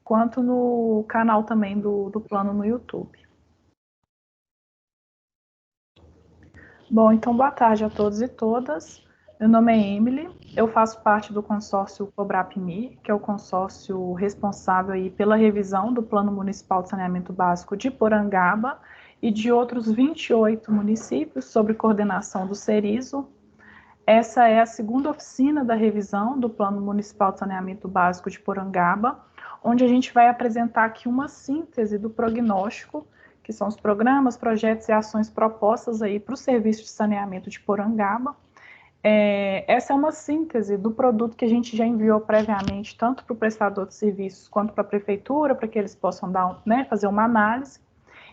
quanto no canal também do plano no YouTube. Bom, então boa tarde a todos e todas. Meu nome é Emily, eu faço parte do consórcio Cobrapmi, que é o consórcio responsável aí pela revisão do Plano Municipal de Saneamento Básico de Porangaba e de outros 28 municípios, sob coordenação do Cerizo. Essa é a segunda oficina da revisão do Plano Municipal de Saneamento Básico de Porangaba, onde a gente vai apresentar aqui uma síntese do prognóstico, que são os programas, projetos e ações propostas aí para o serviço de saneamento de Porangaba. Essa é uma síntese do produto que a gente já enviou previamente, tanto para o prestador de serviços quanto para a prefeitura, para que eles possam fazer uma análise.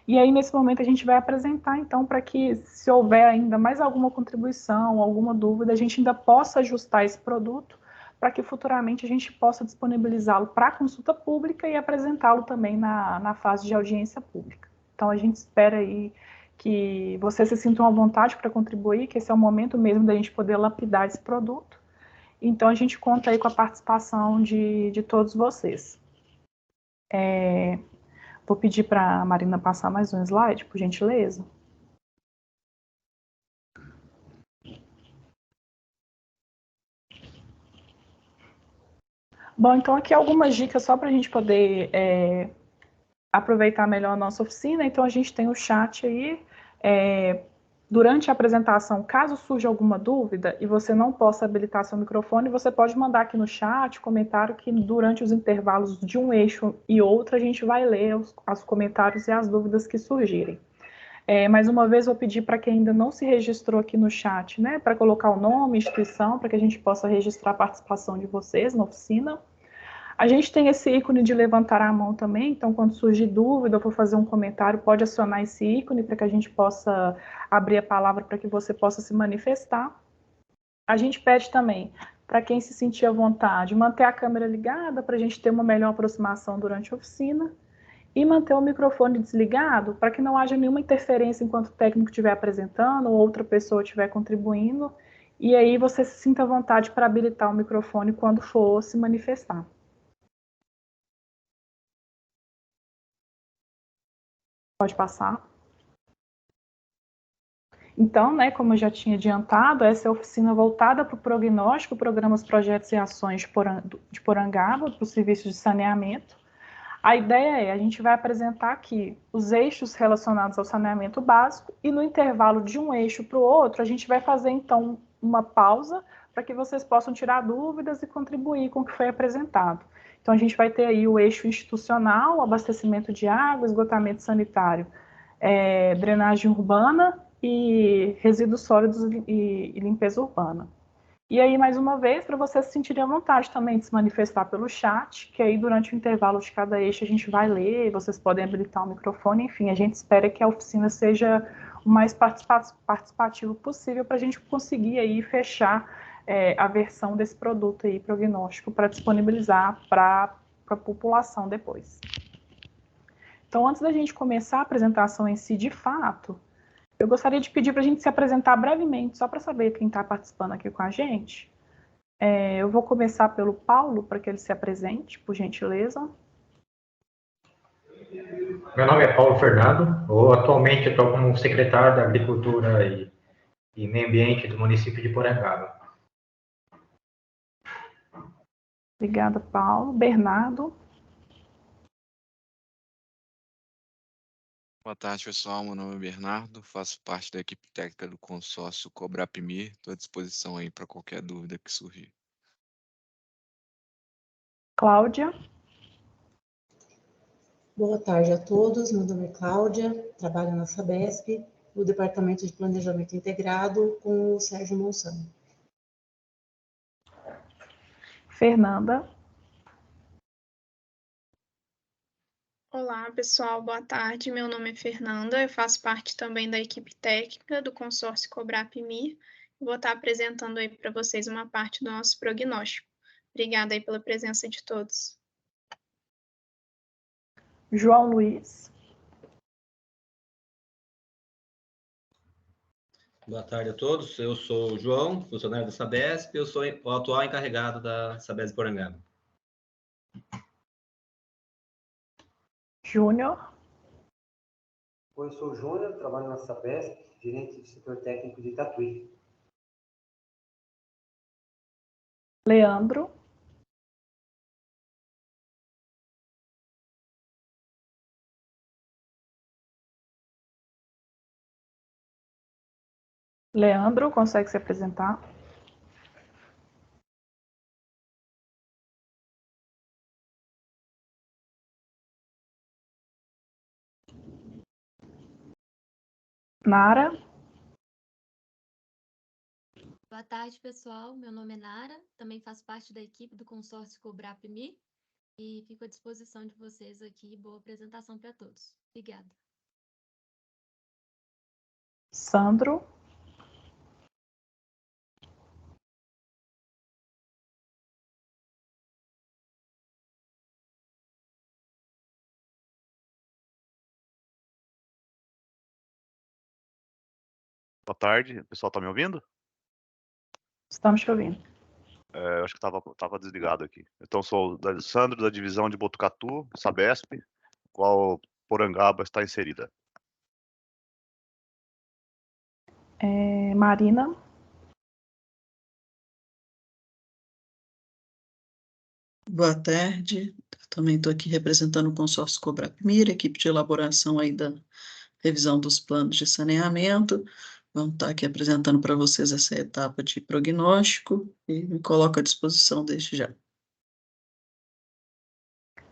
E aí, nesse momento, a gente vai apresentar, então, para que, se houver ainda mais alguma contribuição, alguma dúvida, a gente ainda possa ajustar esse produto, para que futuramente a gente possa disponibilizá-lo para consulta pública e apresentá-lo também na fase de audiência pública. Então, a gente espera aí que vocês se sintam à vontade para contribuir, que esse é o momento mesmo da gente poder lapidar esse produto. Então, a gente conta aí com a participação de todos vocês. Vou pedir para a Marina passar mais um slide, por gentileza. Bom, então aqui algumas dicas só para a gente poder aproveitar melhor a nossa oficina. Então a gente tem o chat aí. Durante a apresentação, caso surja alguma dúvida e você não possa habilitar seu microfone, você pode mandar aqui no chat comentário que durante os intervalos de um eixo e outro a gente vai ler os comentários e as dúvidas que surgirem. Mais uma vez, vou pedir para quem ainda não se registrou aqui no chat, né, para colocar o nome, instituição, para que a gente possa registrar a participação de vocês na oficina. A gente tem esse ícone de levantar a mão também, então quando surgir dúvida ou for fazer um comentário, pode acionar esse ícone para que a gente possa abrir a palavra para que você possa se manifestar. A gente pede também, para quem se sentir à vontade, manter a câmera ligada para a gente ter uma melhor aproximação durante a oficina e manter o microfone desligado para que não haja nenhuma interferência enquanto o técnico estiver apresentando ou outra pessoa estiver contribuindo, e aí você se sinta à vontade para habilitar o microfone quando for se manifestar. Pode passar. Então, né, como eu já tinha adiantado, essa é a oficina voltada para o prognóstico, programas, projetos e ações de Porangaba, para o serviço de saneamento. A ideia é, a gente vai apresentar aqui os eixos relacionados ao saneamento básico e no intervalo de um eixo para o outro, a gente vai fazer, então, uma pausa para que vocês possam tirar dúvidas e contribuir com o que foi apresentado. Então, a gente vai ter aí o eixo institucional, abastecimento de água, esgotamento sanitário, drenagem urbana e resíduos sólidos e limpeza urbana. E aí, mais uma vez, para vocês se sentirem à vontade também de se manifestar pelo chat, que aí durante o intervalo de cada eixo a gente vai ler, vocês podem habilitar o microfone, enfim, a gente espera que a oficina seja o mais participativo possível para a gente conseguir aí fechar a versão desse produto aí prognóstico para disponibilizar para a população depois. Então, antes da gente começar a apresentação em si de fato, eu gostaria de pedir para a gente se apresentar brevemente, só para saber quem está participando aqui com a gente. Eu vou começar pelo Paulo, para que ele se apresente, por gentileza. Meu nome é Paulo Fernando, atualmente estou como secretário da Agricultura e Meio Ambiente do município de Porangaba. Obrigada, Paulo. Bernardo. Boa tarde, pessoal. Meu nome é Bernardo, faço parte da equipe técnica do consórcio Cobrapmi. Estou à disposição aí para qualquer dúvida que surgir. Cláudia. Boa tarde a todos. Meu nome é Cláudia, trabalho na Sabesp, no Departamento de Planejamento Integrado, com o Sérgio Monsanto. Fernanda. Olá, pessoal, boa tarde. Meu nome é Fernanda, eu faço parte também da equipe técnica do consórcio Cobrapmi e vou estar apresentando aí para vocês uma parte do nosso prognóstico. Obrigada aí pela presença de todos. João Luiz. Boa tarde a todos, eu sou o João, funcionário da Sabesp, eu sou o atual encarregado da Sabesp Porangaba. Júnior. Oi, eu sou o Júnior, trabalho na Sabesp, gerente do setor técnico de Tatuí. Leandro. Leandro, consegue se apresentar? Nara. Boa tarde, pessoal. Meu nome é Nara, também faço parte da equipe do consórcio Cobrap-Me e fico à disposição de vocês aqui. Boa apresentação para todos. Obrigada. Sandro. Boa tarde, o pessoal tá me ouvindo? Estamos te ouvindo. Eu acho que tava desligado aqui. Então, sou o Sandro, da divisão de Botucatu, Sabesp, qual Porangaba está inserida. Marina. Boa tarde, eu também estou aqui representando o consórcio Cobrapmir, equipe de elaboração aí da revisão dos planos de saneamento. Vamos estar aqui apresentando para vocês essa etapa de prognóstico e me coloco à disposição desde já.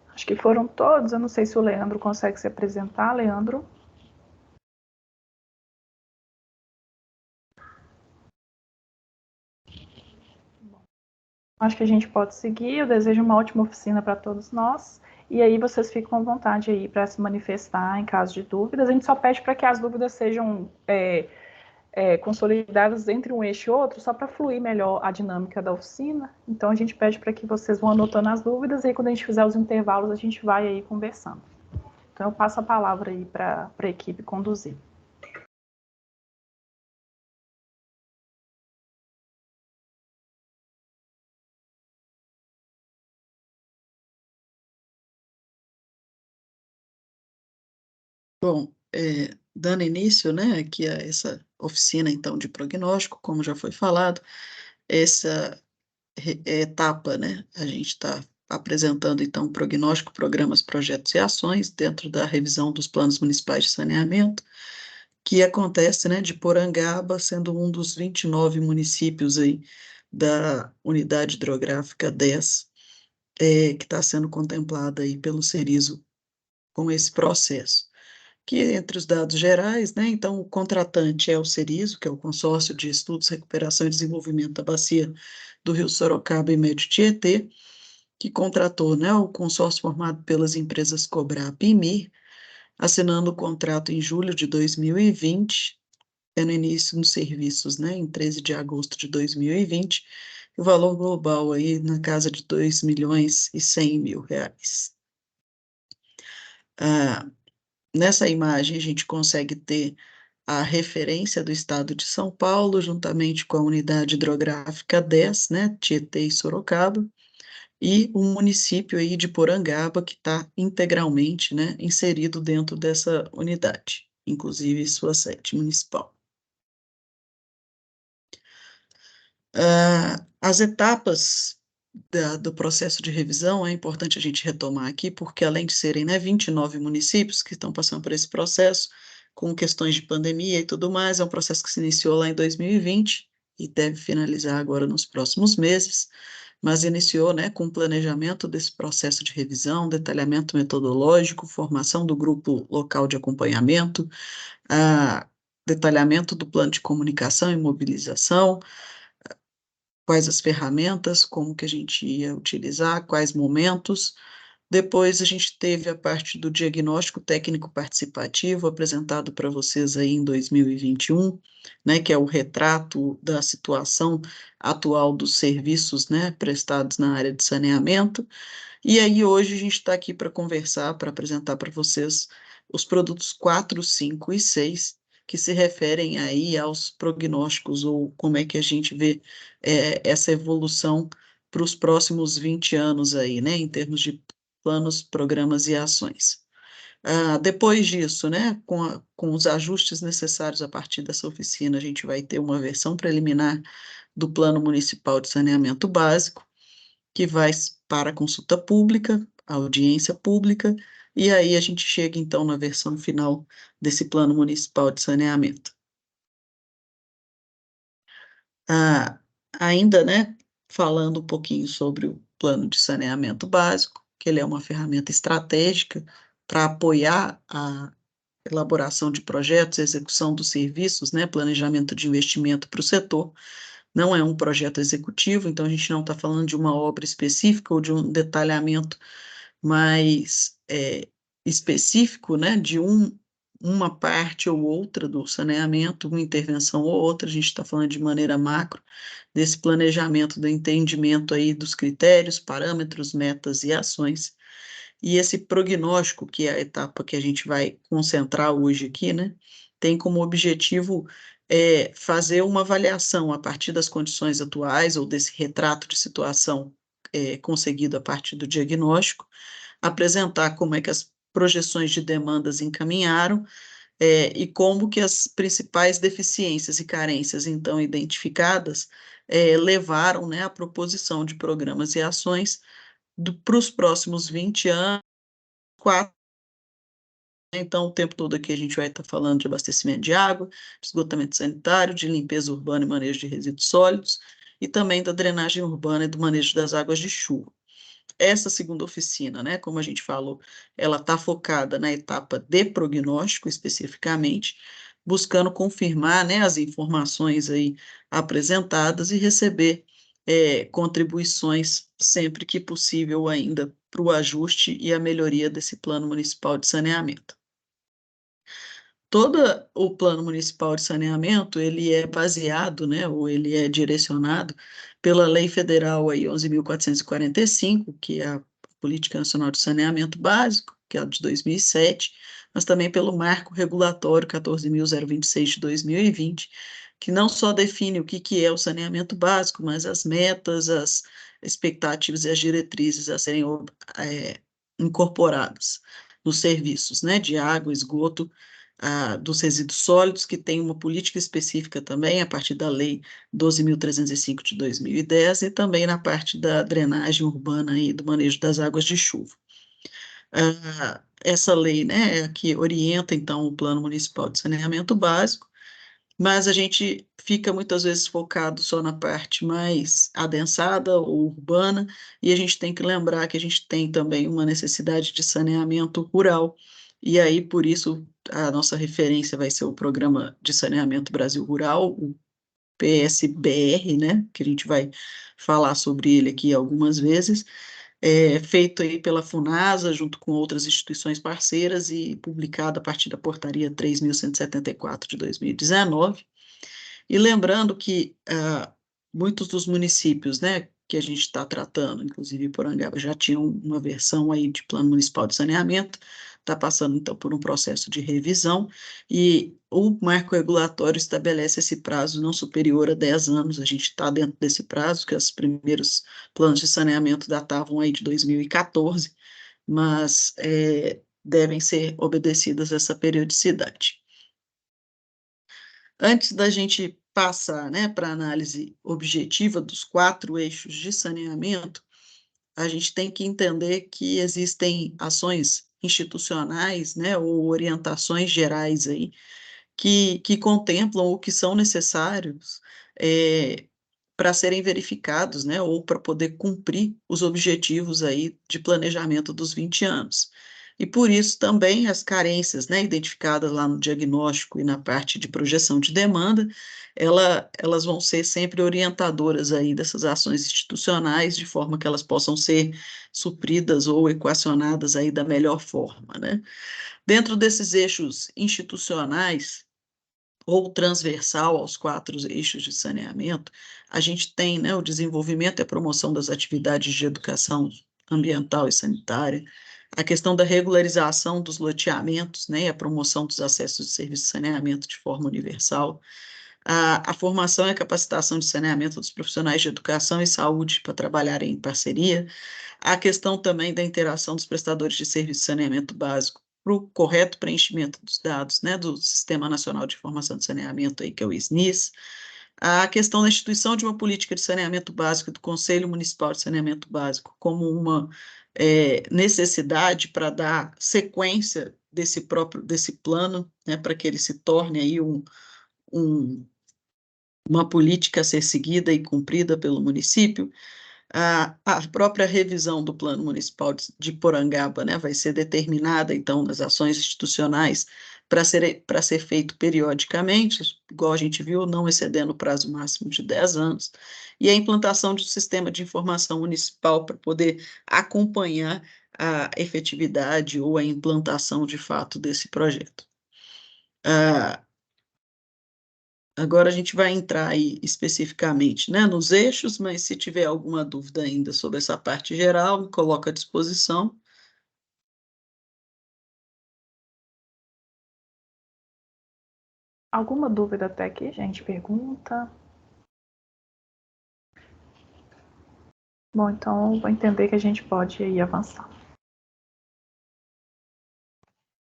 Acho que foram todos, eu não sei se o Leandro consegue se apresentar. Leandro. Acho que a gente pode seguir. Eu desejo uma ótima oficina para todos nós. E aí vocês ficam à vontade aí para se manifestar em caso de dúvidas. A gente só pede para que as dúvidas sejam consolidadas entre um eixo e outro, só para fluir melhor a dinâmica da oficina. Então a gente pede para que vocês vão anotando as dúvidas e aí, quando a gente fizer os intervalos, a gente vai aí conversando. Então eu passo a palavra aí para a equipe conduzir. Bom, dando início, né, aqui a essa oficina, então, de prognóstico, como já foi falado, essa etapa, né, a gente está apresentando, então, prognóstico, programas, projetos e ações dentro da revisão dos planos municipais de saneamento, que acontece, né, de Porangaba, sendo um dos 29 municípios aí da unidade hidrográfica 10, que está sendo contemplada aí pelo Cerizo com esse processo. Que entre os dados gerais, né, então o contratante é o Cerizo, que é o Consórcio de Estudos, Recuperação e Desenvolvimento da Bacia do Rio Sorocaba e Médio Tietê, que contratou, né, o consórcio formado pelas empresas Cobrap e MIR, assinando o contrato em julho de 2020, tendo início nos serviços, né, em 13 de agosto de 2020, o valor global aí na casa de R$ 2.100.000. Nessa imagem, a gente consegue ter a referência do estado de São Paulo, juntamente com a unidade hidrográfica 10, né, Tietê e Sorocaba, e o município aí de Porangaba, que está integralmente, né, inserido dentro dessa unidade, inclusive sua sede municipal. As etapas do processo de revisão é importante a gente retomar aqui, porque além de serem, né, 29 municípios que estão passando por esse processo, com questões de pandemia e tudo mais, é um processo que se iniciou lá em 2020 e deve finalizar agora nos próximos meses, mas iniciou, né, com o planejamento desse processo de revisão, detalhamento metodológico, formação do grupo local de acompanhamento, detalhamento do plano de comunicação e mobilização, quais as ferramentas, como que a gente ia utilizar, quais momentos. Depois a gente teve a parte do diagnóstico técnico participativo, apresentado para vocês aí em 2021, né, que é o retrato da situação atual dos serviços, né, prestados na área de saneamento. E aí hoje a gente está aqui para conversar, para apresentar para vocês os produtos 4, 5 e 6, que se referem aí aos prognósticos, ou como é que a gente vê essa evolução para os próximos 20 anos aí, né, em termos de planos, programas e ações. Depois disso, né, com os ajustes necessários a partir dessa oficina, a gente vai ter uma versão preliminar do Plano Municipal de Saneamento Básico, que vai para consulta pública, audiência pública, e aí a gente chega, então, na versão final desse Plano Municipal de Saneamento. Ainda, né, falando um pouquinho sobre o Plano de Saneamento Básico, que ele é uma ferramenta estratégica para apoiar a elaboração de projetos, execução dos serviços, né, planejamento de investimento para o setor. Não é um projeto executivo, então a gente não está falando de uma obra específica ou de um detalhamento mais específico, né, de uma parte ou outra do saneamento, uma intervenção ou outra, a gente está falando de maneira macro, desse planejamento, do entendimento aí dos critérios, parâmetros, metas e ações. E esse prognóstico, que é a etapa que a gente vai concentrar hoje aqui, né, tem como objetivo fazer uma avaliação a partir das condições atuais ou desse retrato de situação conseguido a partir do diagnóstico, apresentar como é que as projeções de demandas encaminharam e como que as principais deficiências e carências então identificadas levaram, né, à proposição de programas e ações para os próximos 20 anos, 4. Então, o tempo todo aqui a gente vai estar falando de abastecimento de água, de esgotamento sanitário, de limpeza urbana e manejo de resíduos sólidos, e também da drenagem urbana e do manejo das águas de chuva. Essa segunda oficina, né, como a gente falou, ela está focada na etapa de prognóstico especificamente, buscando confirmar, né, as informações aí apresentadas e receber contribuições sempre que possível ainda para o ajuste e a melhoria desse Plano Municipal de Saneamento. Todo o Plano Municipal de Saneamento, ele é baseado, né, ou ele é direcionado pela Lei Federal aí 11.445, que é a Política Nacional de Saneamento Básico, que é a de 2007, mas também pelo Marco Regulatório 14.026 de 2020, que não só define o que é o saneamento básico, mas as metas, as expectativas e as diretrizes a serem incorporadas nos serviços, né, de água, esgoto, dos resíduos sólidos, que tem uma política específica também, a partir da Lei 12.305 de 2010, e também na parte da drenagem urbana e do manejo das águas de chuva. Essa lei, né, é a que orienta, então, o Plano Municipal de Saneamento Básico, mas a gente fica muitas vezes focado só na parte mais adensada ou urbana, e a gente tem que lembrar que a gente tem também uma necessidade de saneamento rural, e aí, por isso, a nossa referência vai ser o Programa de Saneamento Brasil Rural, o PSBR, né, que a gente vai falar sobre ele aqui algumas vezes, feito aí pela FUNASA, junto com outras instituições parceiras, e publicado a partir da Portaria 3.174 de 2019. E lembrando que muitos dos municípios, né, que a gente está tratando, inclusive Porangaba, já tinham uma versão aí de Plano Municipal de Saneamento, está passando, então, por um processo de revisão, e o marco regulatório estabelece esse prazo não superior a 10 anos, a gente está dentro desse prazo, que os primeiros planos de saneamento datavam aí de 2014, mas devem ser obedecidas essa periodicidade. Antes da gente passar, né, para a análise objetiva dos 4 eixos de saneamento, a gente tem que entender que existem ações institucionais, né, ou orientações gerais aí, que contemplam ou que são necessários para serem verificados, né, ou para poder cumprir os objetivos aí de planejamento dos 20 anos. E por isso também as carências, né, identificadas lá no diagnóstico e na parte de projeção de demanda, elas vão ser sempre orientadoras aí dessas ações institucionais, de forma que elas possam ser supridas ou equacionadas aí da melhor forma, né? Dentro desses eixos institucionais, ou transversal aos 4 eixos de saneamento, a gente tem, né, o desenvolvimento e a promoção das atividades de educação ambiental e sanitária, a questão da regularização dos loteamentos, né, e a promoção dos acessos de serviço de saneamento de forma universal, a formação e a capacitação de saneamento dos profissionais de educação e saúde para trabalharem em parceria, a questão também da interação dos prestadores de serviço de saneamento básico para o correto preenchimento dos dados, né, do Sistema Nacional de Informação de Saneamento, aí, que é o SNIS, a questão da instituição de uma política de saneamento básico do Conselho Municipal de Saneamento Básico como uma necessidade para dar sequência desse plano, né, para que ele se torne aí uma política a ser seguida e cumprida pelo município. A própria revisão do Plano Municipal de Porangaba, né, vai ser determinada, então, nas ações institucionais para ser feito periodicamente, igual a gente viu, não excedendo o prazo máximo de 10 anos, e a implantação de um sistema de informação municipal para poder acompanhar a efetividade ou a implantação, de fato, desse projeto. Agora a gente vai entrar aí especificamente, né, nos eixos, mas se tiver alguma dúvida ainda sobre essa parte geral, me coloca à disposição. Alguma dúvida até aqui, gente? Pergunta? Bom, então vou entender que a gente pode ir avançar.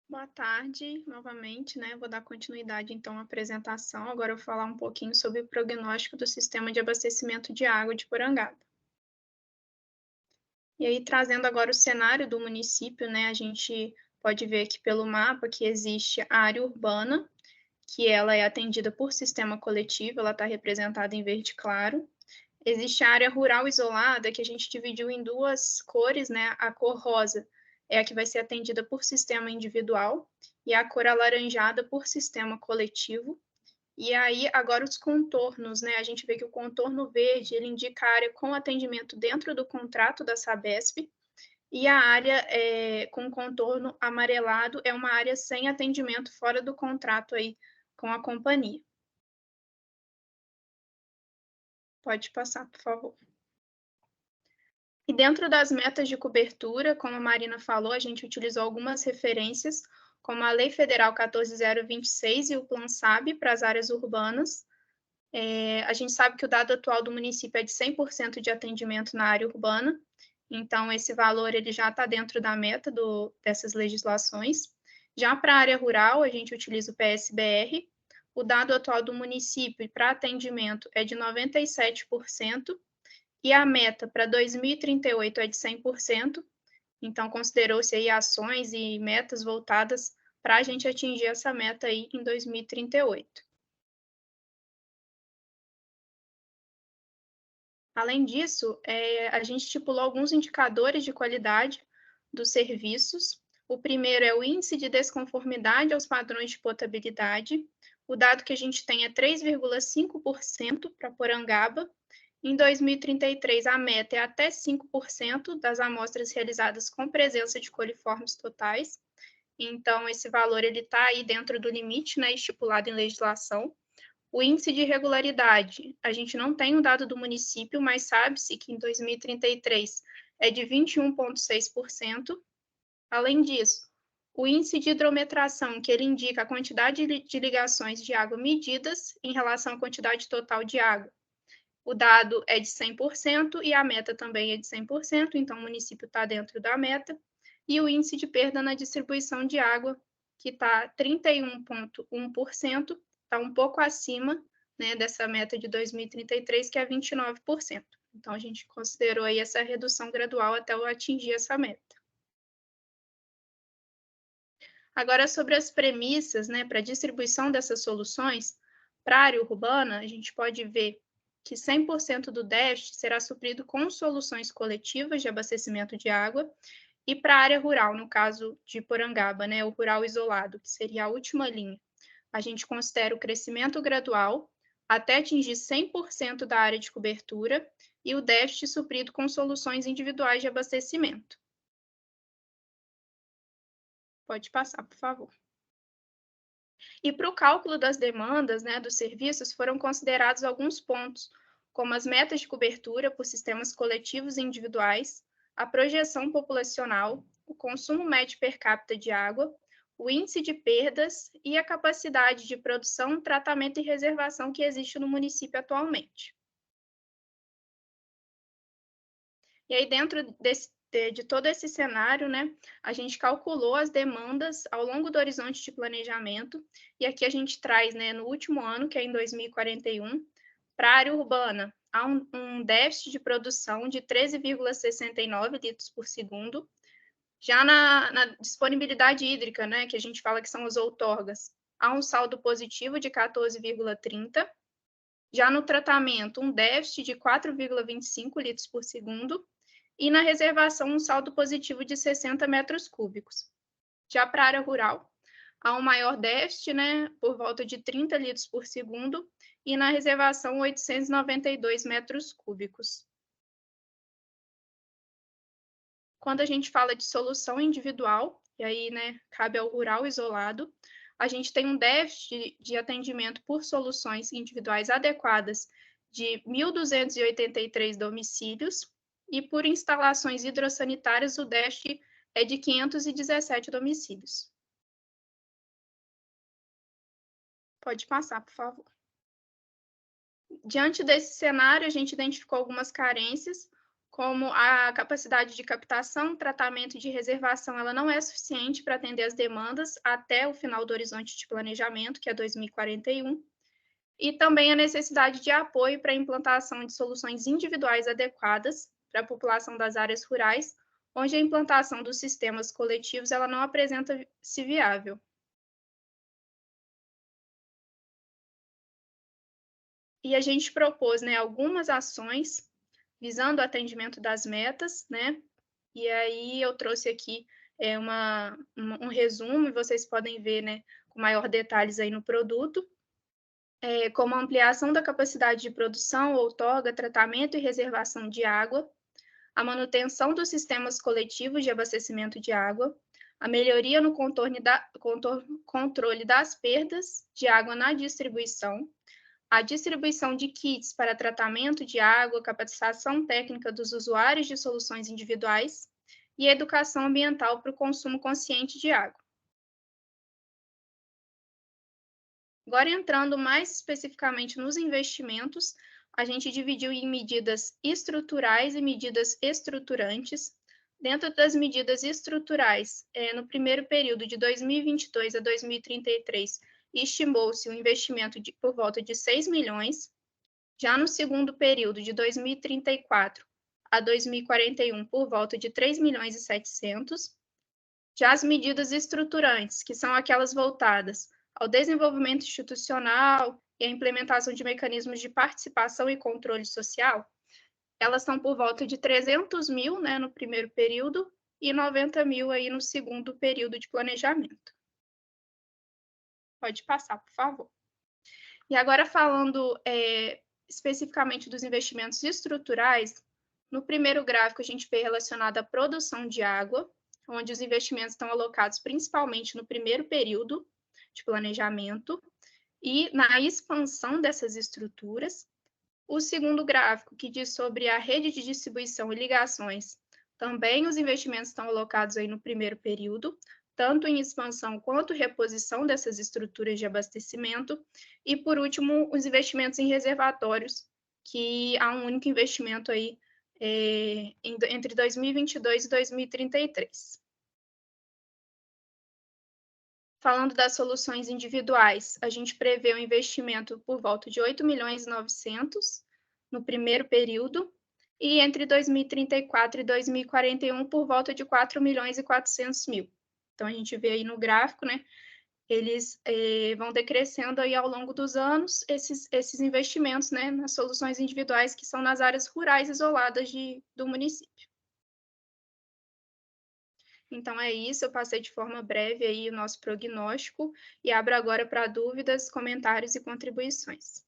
Boa tarde, novamente, né? Vou dar continuidade, então, à apresentação. Agora eu vou falar um pouquinho sobre o prognóstico do sistema de abastecimento de água de Porangaba. E aí, trazendo agora o cenário do município, né? A gente pode ver aqui pelo mapa que existe a área urbana, que ela é atendida por sistema coletivo, ela está representada em verde claro. Existe a área rural isolada, que a gente dividiu em duas cores, né? A cor rosa é a que vai ser atendida por sistema individual e a cor alaranjada por sistema coletivo. E aí, agora os contornos, né? A gente vê que o contorno verde, ele indica a área com atendimento dentro do contrato da Sabesp, e a área com contorno amarelado é uma área sem atendimento fora do contrato aí com a companhia. Pode passar, por favor. E dentro das metas de cobertura, como a Marina falou, a gente utilizou algumas referências, como a Lei Federal 14.026 e o Plan SAB para as áreas urbanas. A gente sabe que o dado atual do município é de 100% de atendimento na área urbana, então esse valor ele já está dentro da meta dessas legislações. Já para a área rural, a gente utiliza o PSBR, o dado atual do município para atendimento é de 97%, e a meta para 2038 é de 100%, então considerou-se aí ações e metas voltadas para a gente atingir essa meta aí em 2038. Além disso, a gente estipulou alguns indicadores de qualidade dos serviços. O primeiro é o índice de desconformidade aos padrões de potabilidade. O dado que a gente tem é 3,5% para Porangaba. Em 2033, a meta é até 5% das amostras realizadas com presença de coliformes totais. Então, esse valor está aí dentro do limite, né, estipulado em legislação. O índice de regularidade, a gente não tem um dado do município, mas sabe-se que em 2033 é de 21,6%. Além disso, o índice de hidrometração, que ele indica a quantidade de ligações de água medidas em relação à quantidade total de água. O dado é de 100% e a meta também é de 100%, então o município está dentro da meta. E o índice de perda na distribuição de água, que está 31,1%, está um pouco acima, né, dessa meta de 2033, que é 29%. Então, a gente considerou aí essa redução gradual até eu atingir essa meta. Agora, sobre as premissas, né, para a distribuição dessas soluções, para a área urbana, a gente pode ver que 100% do déficit será suprido com soluções coletivas de abastecimento de água, e para a área rural, no caso de Porangaba, né, o rural isolado, que seria a última linha, a gente considera o crescimento gradual até atingir 100% da área de cobertura e o déficit suprido com soluções individuais de abastecimento. Pode passar, por favor. E para o cálculo das demandas, né, dos serviços, foram considerados alguns pontos, como as metas de cobertura por sistemas coletivos e individuais, a projeção populacional, o consumo médio per capita de água, o índice de perdas e a capacidade de produção, tratamento e reservação que existe no município atualmente. E aí, dentro de todo esse cenário, né, a gente calculou as demandas ao longo do horizonte de planejamento, e aqui a gente traz, né, no último ano, que é em 2041, para a área urbana, há um déficit de produção de 13,69 litros por segundo. Já na disponibilidade hídrica, né, que a gente fala que são as outorgas, há um saldo positivo de 14,30. Já no tratamento, um déficit de 4,25 litros por segundo. E na reservação, um saldo positivo de 60 metros cúbicos. Já para a área rural, há um maior déficit, né, por volta de 30 litros por segundo, e na reservação, 892 metros cúbicos. Quando a gente fala de solução individual, e aí, né, cabe ao rural isolado, a gente tem um déficit de atendimento por soluções individuais adequadas de 1.283 domicílios, e por instalações hidrossanitárias o déficit é de 517 domicílios. Pode passar, por favor. Diante desse cenário, a gente identificou algumas carências, como a capacidade de captação, tratamento e de reservação, ela não é suficiente para atender as demandas até o final do horizonte de planejamento, que é 2041, e também a necessidade de apoio para a implantação de soluções individuais adequadas para a população das áreas rurais, onde a implantação dos sistemas coletivos ela não apresenta-se viável. E a gente propôs, né, algumas ações visando o atendimento das metas, né? E aí eu trouxe aqui um resumo, e vocês podem ver, né, com maior detalhes aí no produto, como a ampliação da capacidade de produção, outorga, tratamento e reservação de água, a manutenção dos sistemas coletivos de abastecimento de água, a melhoria no controle das perdas de água na distribuição, a distribuição de kits para tratamento de água, capacitação técnica dos usuários de soluções individuais e a educação ambiental para o consumo consciente de água. Agora, entrando mais especificamente nos investimentos, a gente dividiu em medidas estruturais e medidas estruturantes. Dentro das medidas estruturais, no primeiro período de 2022 a 2033, estimou-se um investimento por volta de 6 milhões. Já no segundo período, de 2034 a 2041, por volta de 3 milhões e 700. Já as medidas estruturantes, que são aquelas voltadas ao desenvolvimento institucional e à implementação de mecanismos de participação e controle social, elas estão por volta de 300 mil, né, no primeiro período e 90 mil aí no segundo período de planejamento. Pode passar, por favor. E agora falando especificamente dos investimentos estruturais, no primeiro gráfico a gente vê relacionado à produção de água, onde os investimentos estão alocados principalmente no primeiro período de planejamento e na expansão dessas estruturas. O segundo gráfico, que diz sobre a rede de distribuição e ligações, também os investimentos estão alocados aí no primeiro período, tanto em expansão quanto reposição dessas estruturas de abastecimento. E, por último, os investimentos em reservatórios, que há um único investimento aí entre 2022 e 2033. Falando das soluções individuais, a gente prevê um investimento por volta de 8 milhões e 900 no primeiro período, e entre 2034 e 2041 por volta de 4 milhões e 400 mil. Então, a gente vê aí no gráfico, né, eles vão decrescendo aí ao longo dos anos esses investimentos, né, nas soluções individuais que são nas áreas rurais isoladas do município. Então é isso, eu passei de forma breve aí o nosso prognóstico e abro agora para dúvidas, comentários e contribuições.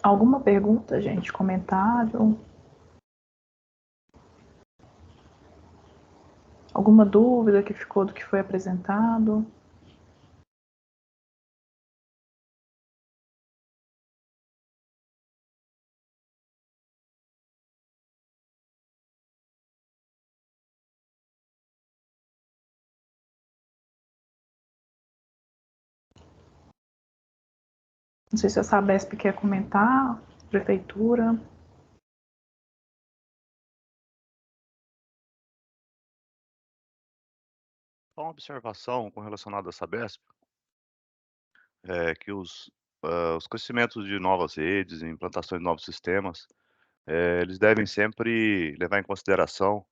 Alguma pergunta, gente? Comentário? Alguma dúvida que ficou do que foi apresentado? Não sei se a Sabesp quer comentar, prefeitura. Só uma observação com relacionado à Sabesp, é que os crescimentos de novas redes, implantações de novos sistemas, eles devem sempre levar em consideração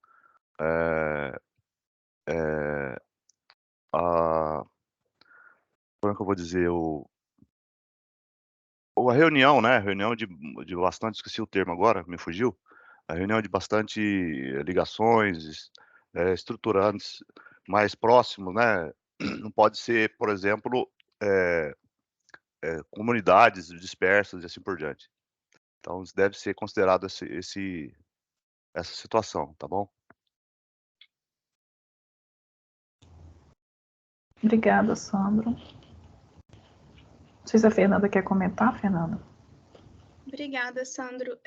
a, como é que eu vou dizer, a reunião, né? Reunião de bastante, esqueci o termo agora, me fugiu. A reunião de bastante ligações, estruturantes mais próximos, né? Não pode ser, por exemplo, comunidades dispersas e assim por diante. Então, isso deve ser considerado essa situação, tá bom? Obrigada, Sandro. Não sei se a Fernanda quer comentar, Fernanda. Obrigada, Sandro.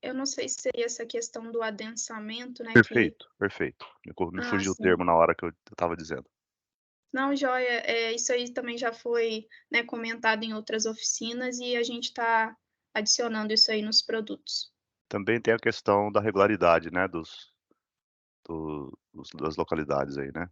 Eu não sei se seria essa questão do adensamento, né? Perfeito, perfeito. Me fugiu o sim. termo na hora que eu estava dizendo. Não, joia. Isso aí também já foi, né, comentado em outras oficinas e a gente está adicionando isso aí nos produtos. Também tem a questão da regularidade, né, das localidades aí, né?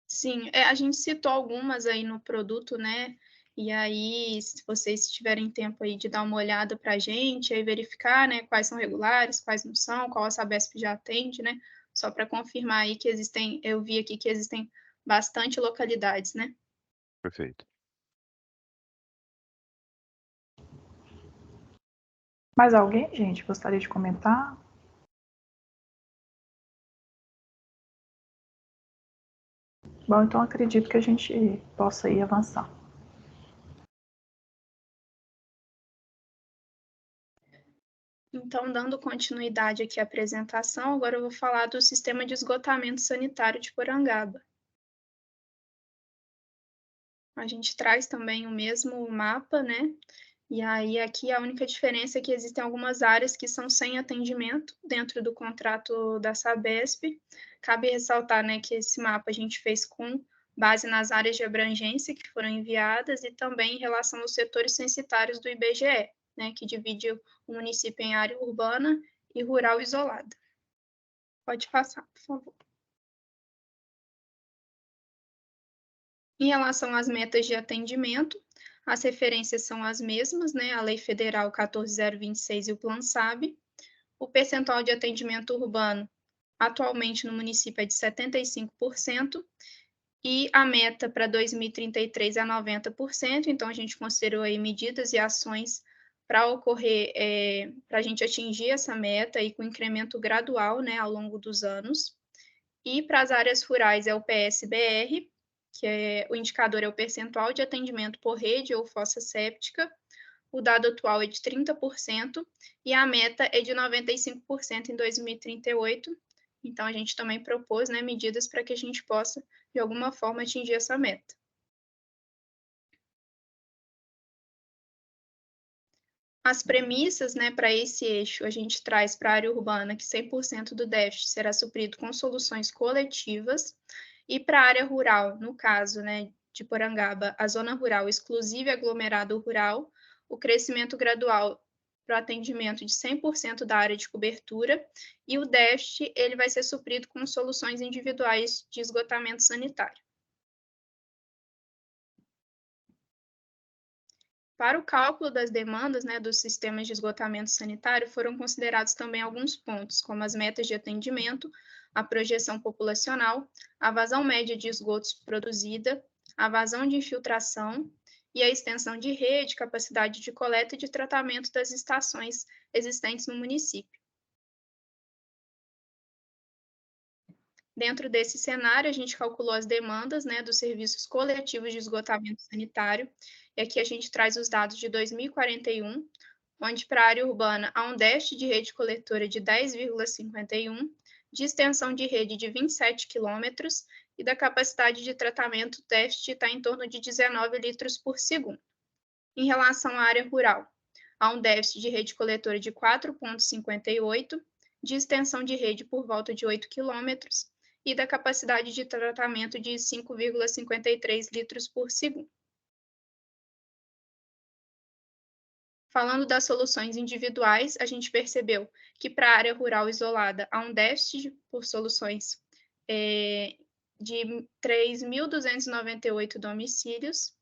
Sim, a gente citou algumas aí no produto, né? E aí, se vocês tiverem tempo aí de dar uma olhada para a gente, aí verificar, né, quais são regulares, quais não são, qual a Sabesp já atende, né? Só para confirmar aí que existem, eu vi aqui que existem bastante localidades, né? Perfeito. Mais alguém, gente, gostaria de comentar? Bom, então acredito que a gente possa ir avançar. Então, dando continuidade aqui à apresentação, agora eu vou falar do sistema de esgotamento sanitário de Porangaba. A gente traz também o mesmo mapa, né? E aí aqui a única diferença é que existem algumas áreas que são sem atendimento dentro do contrato da Sabesp. Cabe ressaltar, né, que esse mapa a gente fez com base nas áreas de abrangência que foram enviadas e também em relação aos setores censitários do IBGE, né, que divide o município em área urbana e rural isolada. Pode passar, por favor. Em relação às metas de atendimento, as referências são as mesmas, né? A Lei Federal 14.026 e o Plano SAB. O percentual de atendimento urbano atualmente no município é de 75%, e a meta para 2033 é 90%, então a gente considerou aí medidas e ações para ocorrer, para a gente atingir essa meta e com incremento gradual, né, ao longo dos anos. E para as áreas rurais é o PSBR, que o indicador é o percentual de atendimento por rede ou fossa séptica. O dado atual é de 30% e a meta é de 95% em 2038. Então, a gente também propôs, né, medidas para que a gente possa, de alguma forma, atingir essa meta. As premissas, né, para esse eixo, a gente traz para a área urbana que 100% do déficit será suprido com soluções coletivas, e para a área rural, no caso, né, de Porangaba, a zona rural exclusiva e aglomerado rural, o crescimento gradual para o atendimento de 100% da área de cobertura, e o déficit ele vai ser suprido com soluções individuais de esgotamento sanitário. Para o cálculo das demandas, né, dos sistemas de esgotamento sanitário, foram considerados também alguns pontos, como as metas de atendimento, a projeção populacional, a vazão média de esgotos produzida, a vazão de infiltração e a extensão de rede, capacidade de coleta e de tratamento das estações existentes no município. Dentro desse cenário, a gente calculou as demandas, né, dos serviços coletivos de esgotamento sanitário, e aqui a gente traz os dados de 2041, onde para a área urbana há um déficit de rede coletora de 10,51, de extensão de rede de 27 quilômetros, e da capacidade de tratamento, o déficit está em torno de 19 litros por segundo. Em relação à área rural, há um déficit de rede coletora de 4,58, de extensão de rede por volta de 8 quilômetros, e da capacidade de tratamento de 5,53 litros por segundo. Falando das soluções individuais, a gente percebeu que para a área rural isolada há um déficit por soluções de 3.298 domicílios.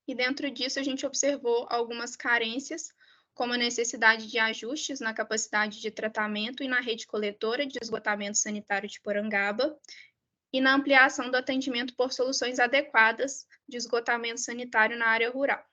E dentro disso a gente observou algumas carências, como a necessidade de ajustes na capacidade de tratamento e na rede coletora de esgotamento sanitário de Porangaba, e na ampliação do atendimento por soluções adequadas de esgotamento sanitário na área rural.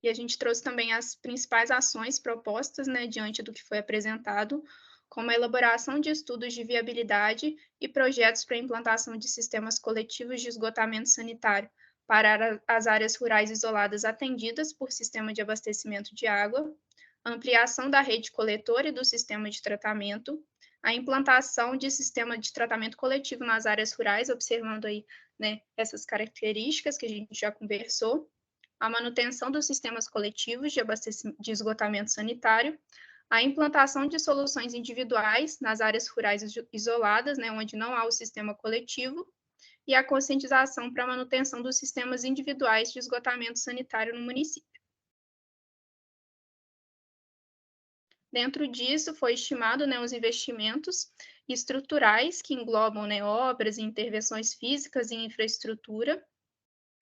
E a gente trouxe também as principais ações propostas, né, diante do que foi apresentado, como a elaboração de estudos de viabilidade e projetos para a implantação de sistemas coletivos de esgotamento sanitário para as áreas rurais isoladas atendidas por sistema de abastecimento de água, a ampliação da rede coletora e do sistema de tratamento, a implantação de sistema de tratamento coletivo nas áreas rurais, observando aí, né, essas características que a gente já conversou, a manutenção dos sistemas coletivos de esgotamento sanitário, a implantação de soluções individuais nas áreas rurais isoladas, né, onde não há o sistema coletivo, e a conscientização para a manutenção dos sistemas individuais de esgotamento sanitário no município. Dentro disso, foi estimado, né, os investimentos estruturais que englobam, né, obras e intervenções físicas em infraestrutura,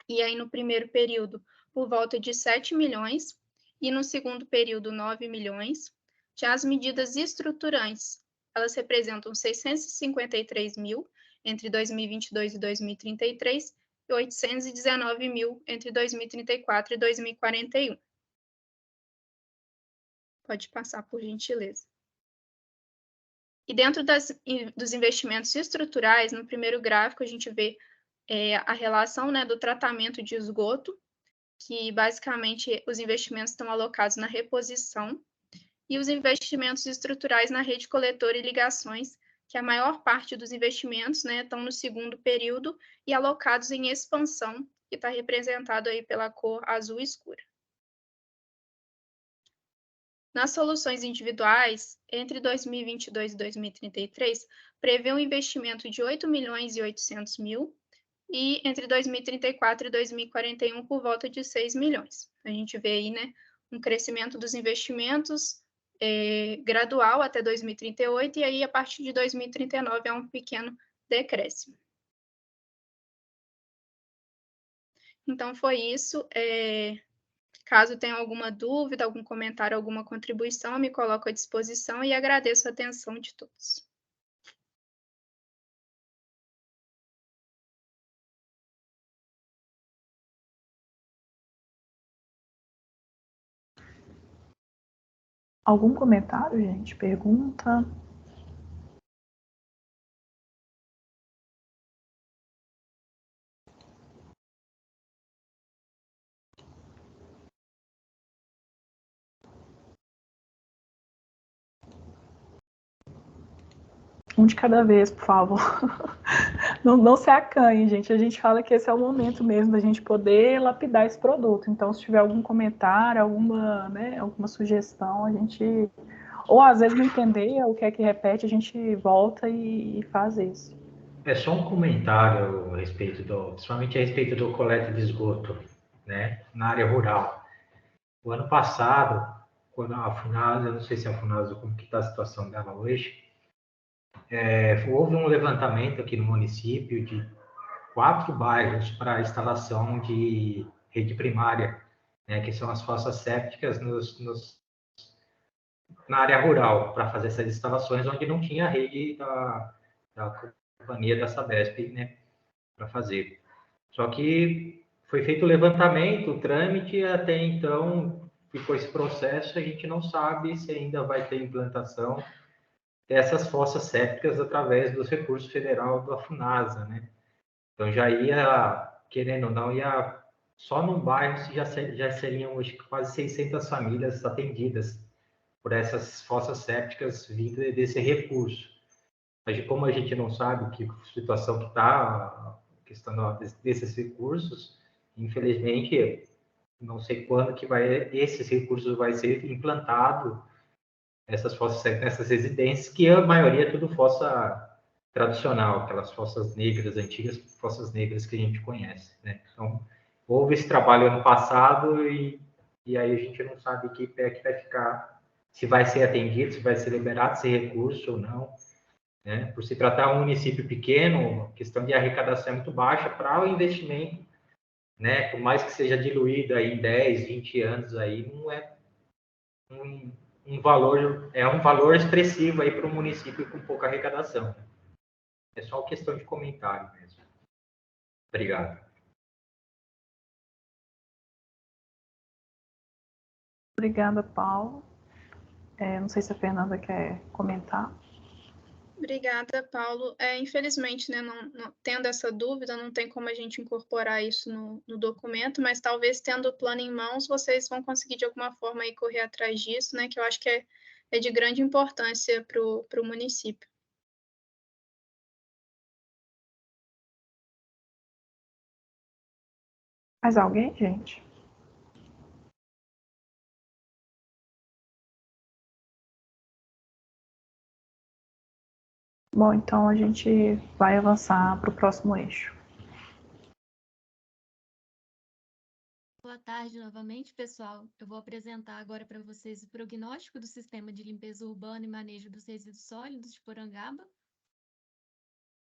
e aí no primeiro período por volta de 7 milhões, e no segundo período 9 milhões. Já as medidas estruturantes, elas representam 653 mil entre 2022 e 2033, e 819 mil entre 2034 e 2041. Pode passar, por gentileza. E dentro dos investimentos estruturais, no primeiro gráfico, a gente vê a relação, né, do tratamento de esgoto, que basicamente os investimentos estão alocados na reposição, e os investimentos estruturais na rede coletora e ligações, que a maior parte dos investimentos, né, estão no segundo período e alocados em expansão, que está representado aí pela cor azul escura. Nas soluções individuais, entre 2022 e 2033, prevê um investimento de 8 milhões e 800 mil, e entre 2034 e 2041 por volta de 6 milhões. A gente vê aí, né, um crescimento dos investimentos gradual até 2038, e aí a partir de 2039 há um pequeno decréscimo. Então foi isso. Caso tenha alguma dúvida, algum comentário, alguma contribuição, eu me coloco à disposição e agradeço a atenção de todos. Algum comentário, gente? Pergunta? Um de cada vez, por favor. Não se acanhe, gente. A gente fala que esse é o momento mesmo da gente poder lapidar esse produto. Então, se tiver algum comentário, alguma sugestão, a gente... Ou às vezes não entender o que é que repete, a gente volta e faz isso. É só um comentário a respeito principalmente a respeito do coleta de esgoto, né, na área rural. O ano passado, quando a FUNASA, eu não sei se a FUNASA, como que está a situação dela hoje, houve um levantamento aqui no município de 4 bairros para instalação de rede primária, né, que são as fossas sépticas na área rural, para fazer essas instalações onde não tinha rede da companhia da Sabesp, né, para fazer. Só que foi feito o levantamento, o trâmite, até então ficou esse processo, a gente não sabe se ainda vai ter implantação dessas fossas sépticas através dos recursos federal da FUNASA, né? Então já ia, querendo ou não, só num bairro já seriam hoje quase 600 famílias atendidas por essas fossas sépticas vindo desse recurso. Mas como a gente não sabe que situação que está a questão desses recursos, infelizmente, não sei quando que esses recursos vai ser implantado essas fossas sépticas nessas residências, que a maioria é tudo fossa tradicional, aquelas fossas negras, antigas fossas negras que a gente conhece, né? Então, houve esse trabalho ano passado e aí a gente não sabe que pé que vai ficar, se vai ser atendido, se vai ser liberado esse recurso ou não, né? Por se tratar de um município pequeno, a questão de arrecadação é muito baixa para o investimento, né? Por mais que seja diluído aí em 10, 20 anos aí, não é um valor expressivo aí para um município com pouca arrecadação. É só questão de comentário mesmo. Obrigado. Obrigada, Paulo. Não sei se a Fernanda quer comentar. Obrigada, Paulo. Infelizmente, né, não tendo essa dúvida, não tem como a gente incorporar isso no documento, mas talvez tendo o plano em mãos, vocês vão conseguir de alguma forma aí correr atrás disso, né, que eu acho que é de grande importância para o município. Mais alguém, gente? Bom, então a gente vai avançar para o próximo eixo. Boa tarde novamente, pessoal. Eu vou apresentar agora para vocês o prognóstico do Sistema de Limpeza Urbana e Manejo dos Resíduos Sólidos de Porangaba.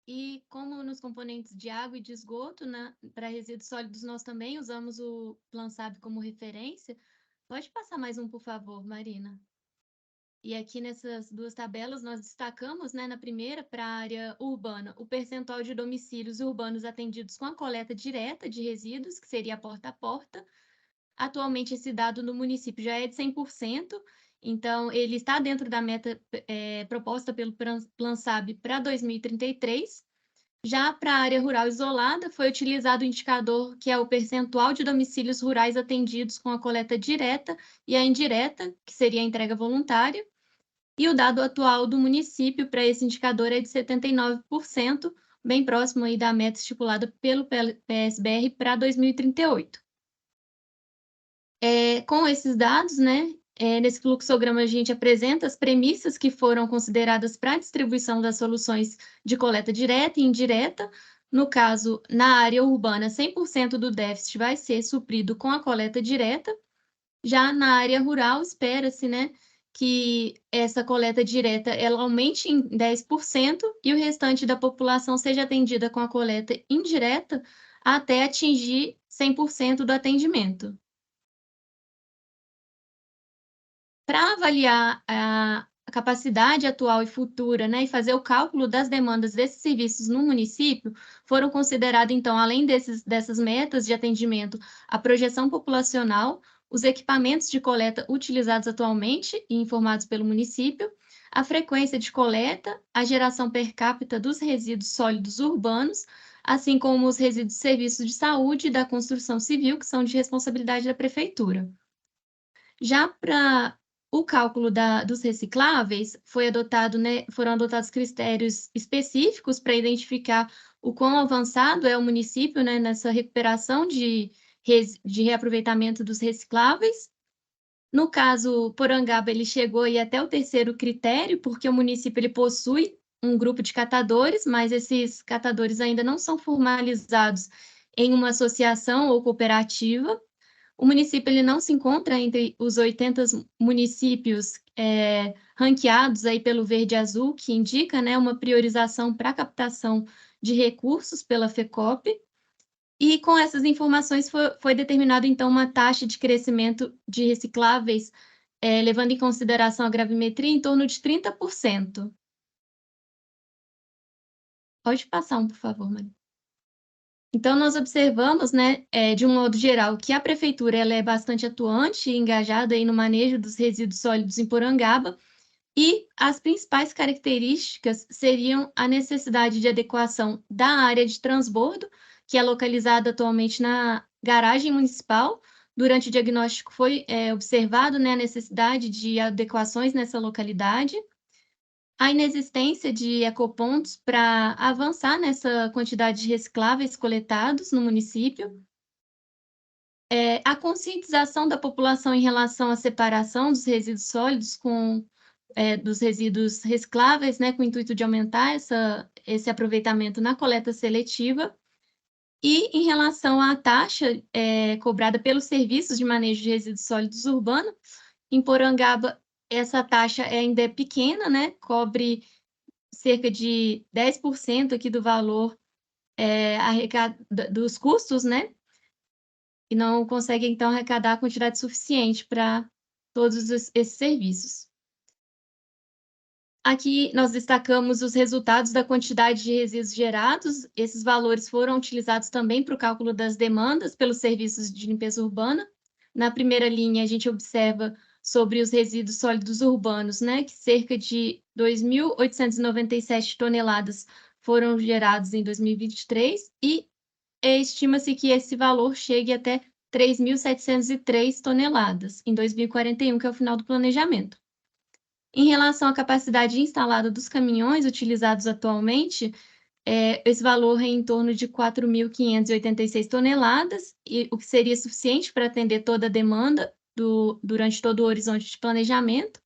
E como nos componentes de água e de esgoto, né, para resíduos sólidos nós também usamos o PlanSab como referência. Pode passar mais um, por favor, Marina. E aqui nessas duas tabelas nós destacamos, né, na primeira, para a área urbana, o percentual de domicílios urbanos atendidos com a coleta direta de resíduos, que seria a porta a porta. Atualmente esse dado no município já é de 100%, então ele está dentro da meta proposta pelo PlanSab para 2033. Já para a área rural isolada, foi utilizado o indicador que é o percentual de domicílios rurais atendidos com a coleta direta e a indireta, que seria a entrega voluntária. E o dado atual do município para esse indicador é de 79%, bem próximo aí da meta estipulada pelo PSBR para 2038. Com esses dados, né, nesse fluxograma a gente apresenta as premissas que foram consideradas para a distribuição das soluções de coleta direta e indireta. No caso, na área urbana, 100% do déficit vai ser suprido com a coleta direta. Já na área rural, espera-se, né, que essa coleta direta ela aumente em 10% e o restante da população seja atendida com a coleta indireta até atingir 100% do atendimento. Para avaliar a capacidade atual e futura, né, e fazer o cálculo das demandas desses serviços no município, foram considerados, então, além dessas metas de atendimento, a projeção populacional, os equipamentos de coleta utilizados atualmente e informados pelo município, a frequência de coleta, a geração per capita dos resíduos sólidos urbanos, assim como os resíduos de serviços de saúde e da construção civil, que são de responsabilidade da prefeitura. Já para o cálculo dos recicláveis, foram adotados critérios específicos para identificar o quão avançado é o município, né, nessa recuperação de reaproveitamento dos recicláveis. No caso, Porangaba, ele chegou aí até o terceiro critério, porque o município ele possui um grupo de catadores, mas esses catadores ainda não são formalizados em uma associação ou cooperativa. O município ele não se encontra entre os 80 municípios ranqueados aí pelo Verde Azul, que indica, né, uma priorização para a captação de recursos pela FECOP. E com essas informações foi determinado, então, uma taxa de crescimento de recicláveis, levando em consideração a gravimetria, em torno de 30%. Pode passar um, por favor, Maria. Então, nós observamos, né, de um modo geral, que a prefeitura ela é bastante atuante e engajada aí no manejo dos resíduos sólidos em Porangaba, e as principais características seriam a necessidade de adequação da área de transbordo, que é localizada atualmente na garagem municipal. Durante o diagnóstico foi observado, né, a necessidade de adequações nessa localidade, a inexistência de ecopontos para avançar nessa quantidade de recicláveis coletados no município, a conscientização da população em relação à separação dos resíduos sólidos com dos resíduos recicláveis, né, com o intuito de aumentar esse aproveitamento na coleta seletiva. E em relação à taxa cobrada pelos serviços de manejo de resíduos sólidos urbanos, em Porangaba, essa taxa ainda é pequena, né, cobre cerca de 10% aqui do valor dos custos, né, e não consegue, então, arrecadar a quantidade suficiente para todos esses serviços. Aqui nós destacamos os resultados da quantidade de resíduos gerados. Esses valores foram utilizados também para o cálculo das demandas pelos serviços de limpeza urbana. Na primeira linha, a gente observa sobre os resíduos sólidos urbanos, né, que cerca de 2.897 toneladas foram gerados em 2023 e estima-se que esse valor chegue até 3.703 toneladas em 2041, que é o final do planejamento. Em relação à capacidade instalada dos caminhões utilizados atualmente, esse valor é em torno de 4.586 toneladas, o que seria suficiente para atender toda a demanda durante todo o horizonte de planejamento.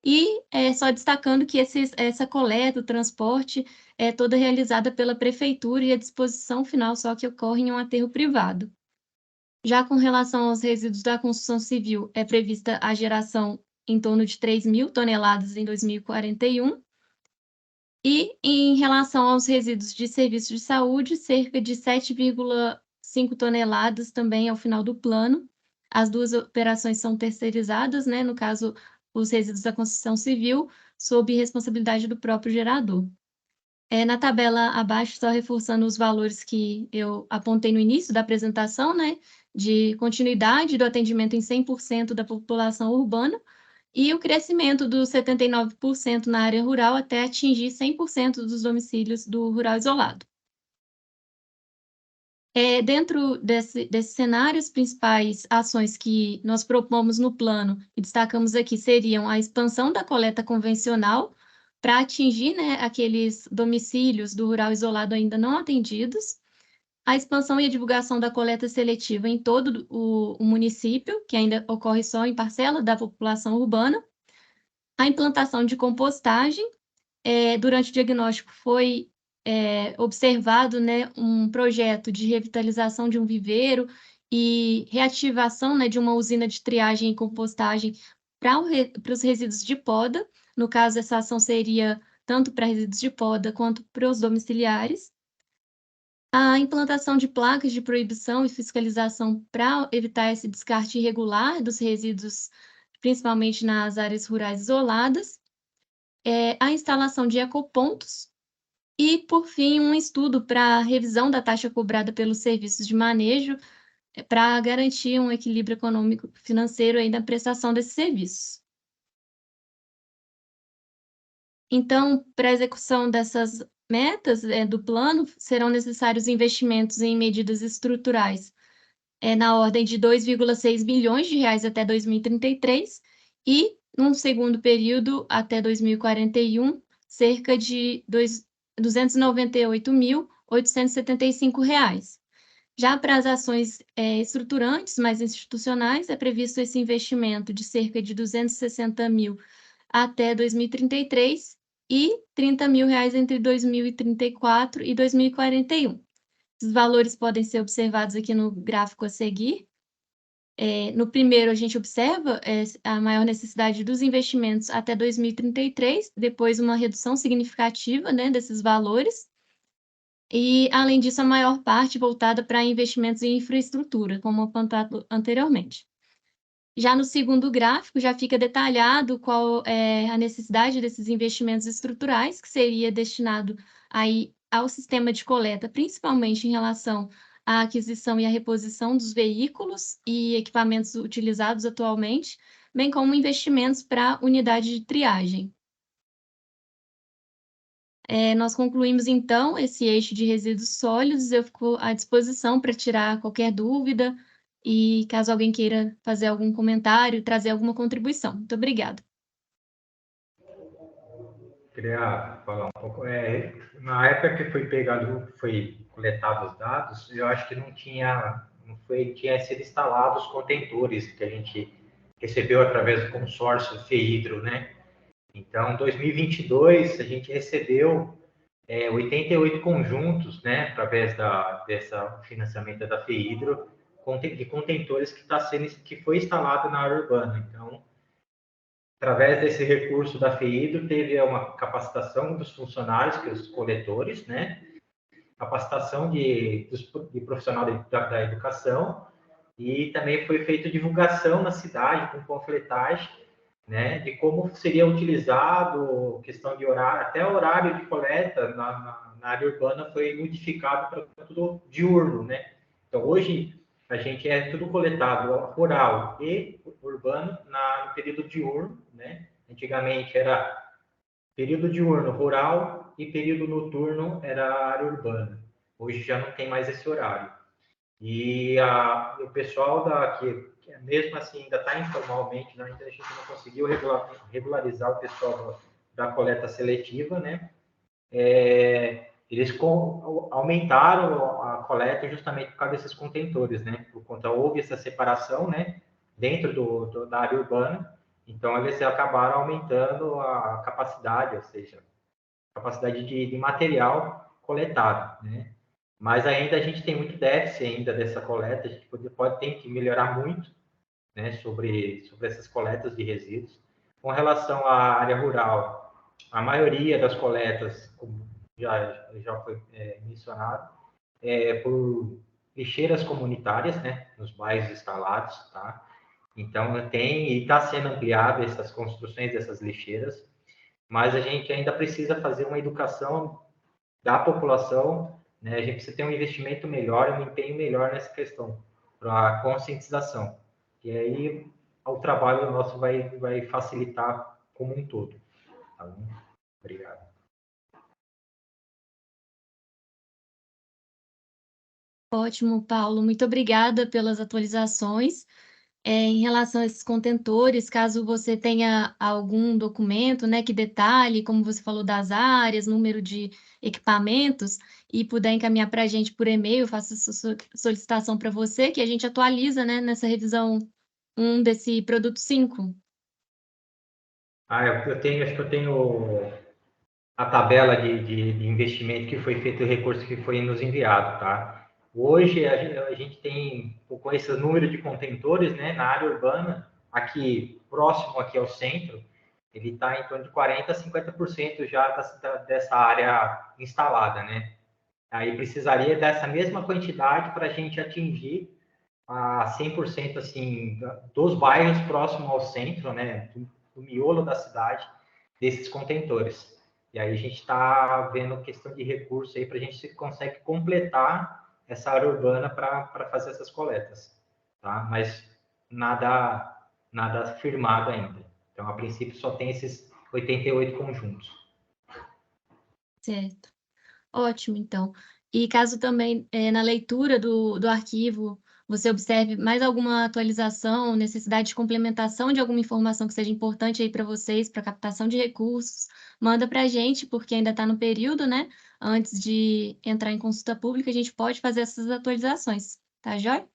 E só destacando que essa coleta, o transporte, é toda realizada pela prefeitura e a disposição final só que ocorre em um aterro privado. Já com relação aos resíduos da construção civil, é prevista a geração em torno de 3.000 toneladas em 2041. E em relação aos resíduos de serviços de saúde, cerca de 7,5 toneladas também ao final do plano. As duas operações são terceirizadas, né? No caso, os resíduos da construção civil, sob responsabilidade do próprio gerador. Na tabela abaixo, só reforçando os valores que eu apontei no início da apresentação, né? De continuidade do atendimento em 100% da população urbana, e o crescimento dos 79% na área rural até atingir 100% dos domicílios do rural isolado. Dentro desse cenário, as principais ações que nós propomos no plano e destacamos aqui seriam a expansão da coleta convencional para atingir, né, aqueles domicílios do rural isolado ainda não atendidos, a expansão e a divulgação da coleta seletiva em todo o município, que ainda ocorre só em parcela da população urbana, a implantação de compostagem. Durante o diagnóstico foi observado, né, um projeto de revitalização de um viveiro e reativação, né, de uma usina de triagem e compostagem para os resíduos de poda. No caso, essa ação seria tanto para resíduos de poda quanto para os domiciliares. A implantação de placas de proibição e fiscalização para evitar esse descarte irregular dos resíduos, principalmente nas áreas rurais isoladas. A instalação de ecopontos e, por fim, um estudo para revisão da taxa cobrada pelos serviços de manejo para garantir um equilíbrio econômico financeiro aí na prestação desses serviços. Então, para a execução dessas metas do plano, serão necessários investimentos em medidas estruturais na ordem de 2,6 bilhões de reais até 2033 e, num segundo período, até 2041, cerca de R$ 298.875. Já para as ações estruturantes, mais institucionais, é previsto esse investimento de cerca de 260 mil até 2033 e R$ 30 mil entre 2034 e 2041. Esses valores podem ser observados aqui no gráfico a seguir. No primeiro, a gente observa a maior necessidade dos investimentos até 2033, depois uma redução significativa, né, desses valores, e, além disso, a maior parte voltada para investimentos em infraestrutura, como apontado anteriormente. Já no segundo gráfico, já fica detalhado qual é a necessidade desses investimentos estruturais, que seria destinado aí ao sistema de coleta, principalmente em relação à aquisição e à reposição dos veículos e equipamentos utilizados atualmente, bem como investimentos para unidade de triagem. Nós concluímos, então, esse eixo de resíduos sólidos. Eu fico à disposição para tirar qualquer dúvida e, caso alguém queira fazer algum comentário, trazer alguma contribuição. Muito obrigada. Queria falar um pouco. Na época que foi coletado os dados, eu acho que tinha sido instalados os contentores que a gente recebeu através do consórcio FEHIDRO, né? Então, em 2022, a gente recebeu 88 conjuntos, né, através dessa financiamento da FEHIDRO, de contentores que foi instalado na área urbana. Então, através desse recurso da FEHIDRO, teve uma capacitação dos funcionários, que os coletores, né, capacitação de profissional da educação, e também foi feita divulgação na cidade, com panfletagem, né, de como seria utilizado, questão de horário, até o horário de coleta na área urbana foi modificado para tudo diurno, né? Então, hoje, a gente tudo coletado rural e urbano no período diurno, né? Antigamente era período diurno rural e período noturno era área urbana. Hoje já não tem mais esse horário. E o pessoal que mesmo assim ainda está informalmente, né, a gente não conseguiu regularizar o pessoal da coleta seletiva, né? Eles aumentaram a coleta justamente por causa desses contentores, né? Por conta houve essa separação, né? Dentro da área urbana, então eles acabaram aumentando a capacidade, ou seja, capacidade de material coletado, né? Mas ainda a gente tem muito déficit ainda dessa coleta, a gente tem que melhorar muito, né, sobre essas coletas de resíduos. Com relação à área rural, a maioria das coletas, como já foi mencionado, por lixeiras comunitárias, né, nos bairros instalados, tá? Então, e está sendo ampliado essas construções dessas lixeiras, mas a gente ainda precisa fazer uma educação da população, né? A gente precisa ter um investimento melhor, um empenho melhor nessa questão, para a conscientização. E aí o trabalho nosso vai facilitar como um todo. Tá bom? Obrigado. Ótimo, Paulo. Muito obrigada pelas atualizações. Em relação a esses contentores, caso você tenha algum documento, né, que detalhe, como você falou, das áreas, número de equipamentos, e puder encaminhar para a gente por e-mail, eu faço essa solicitação para você, que a gente atualiza, né, nessa revisão 1 desse produto 5. Acho que eu tenho a tabela de investimento que foi feito, o recurso que foi nos enviado, tá? Hoje, a gente tem, com esse número de contentores, né, na área urbana, aqui, próximo aqui ao centro, ele está em torno de 40% a 50% já dessa área instalada, né? Aí precisaria dessa mesma quantidade para a gente atingir a 100%, assim, dos bairros próximos ao centro, né, do miolo da cidade, desses contentores. E aí a gente está vendo questão de recurso aí para a gente se consegue completar essa área urbana para fazer essas coletas, tá? Mas nada firmado ainda. Então, a princípio, só tem esses 88 conjuntos. Certo. Ótimo, então. E caso também, na leitura do arquivo, você observe mais alguma atualização, necessidade de complementação de alguma informação que seja importante aí para vocês, para captação de recursos, manda para a gente, porque ainda está no período, né? Antes de entrar em consulta pública, a gente pode fazer essas atualizações. Tá, joia?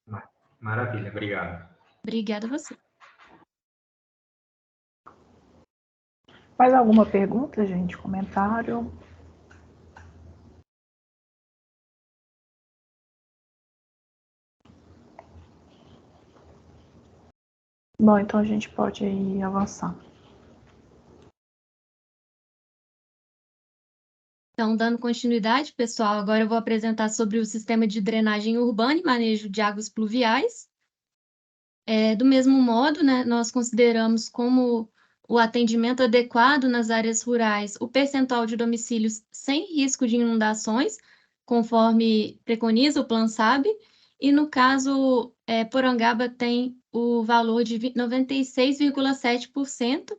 Maravilha, obrigado. Obrigada a você. Mais alguma pergunta, gente? Comentário? Bom, então a gente pode ir avançar. Então, dando continuidade, pessoal, agora eu vou apresentar sobre o sistema de drenagem urbana e manejo de águas pluviais. Do mesmo modo, né, nós consideramos como o atendimento adequado nas áreas rurais o percentual de domicílios sem risco de inundações, conforme preconiza o Plan SAB, e no caso, Porangaba tem o valor de 96,7%,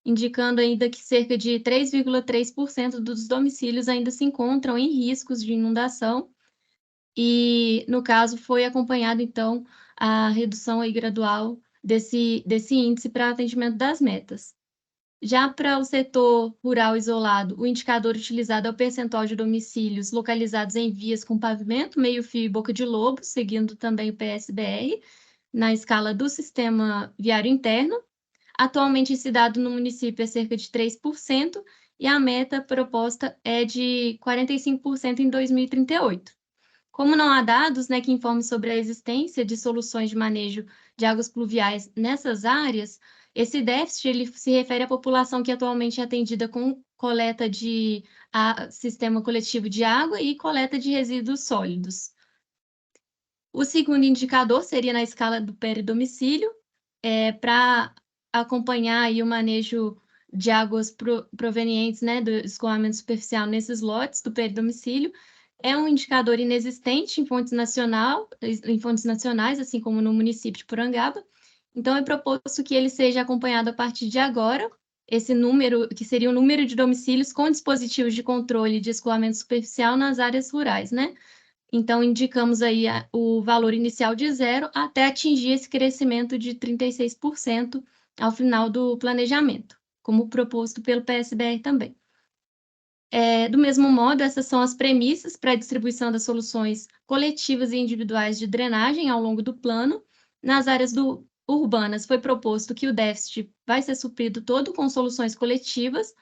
indicando ainda que cerca de 3,3% dos domicílios ainda se encontram em riscos de inundação, e no caso foi acompanhado, então, a redução aí gradual desse índice para atendimento das metas. Já para o setor rural isolado, o indicador utilizado é o percentual de domicílios localizados em vias com pavimento, meio-fio e boca de lobo, seguindo também o PSBR, na escala do Sistema Viário Interno. Atualmente, esse dado no município é cerca de 3%, e a meta proposta é de 45% em 2038. Como não há dados, né, que informem sobre a existência de soluções de manejo de águas pluviais nessas áreas, esse déficit ele se refere à população que atualmente é atendida com coleta de sistema coletivo de água e coleta de resíduos sólidos. O segundo indicador seria na escala do peridomicílio, para acompanhar aí o manejo de águas provenientes, né, do escoamento superficial nesses lotes do peridomicílio. É um indicador inexistente em fontes nacionais, assim como no município de Porangaba. Então, é proposto que ele seja acompanhado a partir de agora, esse número, que seria o número de domicílios com dispositivos de controle de escoamento superficial nas áreas rurais, né? Então, indicamos aí o valor inicial de 0 até atingir esse crescimento de 36% ao final do planejamento, como proposto pelo PSBR também. Do mesmo modo, essas são as premissas para a distribuição das soluções coletivas e individuais de drenagem ao longo do plano. Nas áreas urbanas, foi proposto que o déficit vai ser suprido todo com soluções coletivas.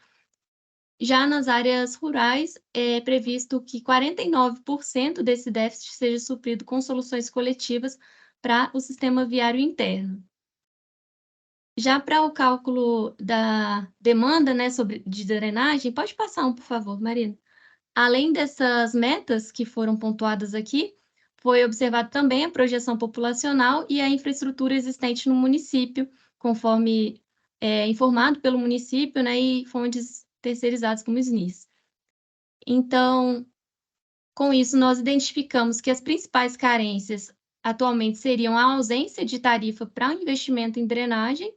Já nas áreas rurais, é previsto que 49% desse déficit seja suprido com soluções coletivas para o sistema viário interno. Já para o cálculo da demanda, né, de drenagem, pode passar um, por favor, Marina. Além dessas metas que foram pontuadas aqui, foi observado também a projeção populacional e a infraestrutura existente no município, conforme informado pelo município, né, e fontes terceirizadas como SNIS. Então, com isso, nós identificamos que as principais carências atualmente seriam a ausência de tarifa para investimento em drenagem,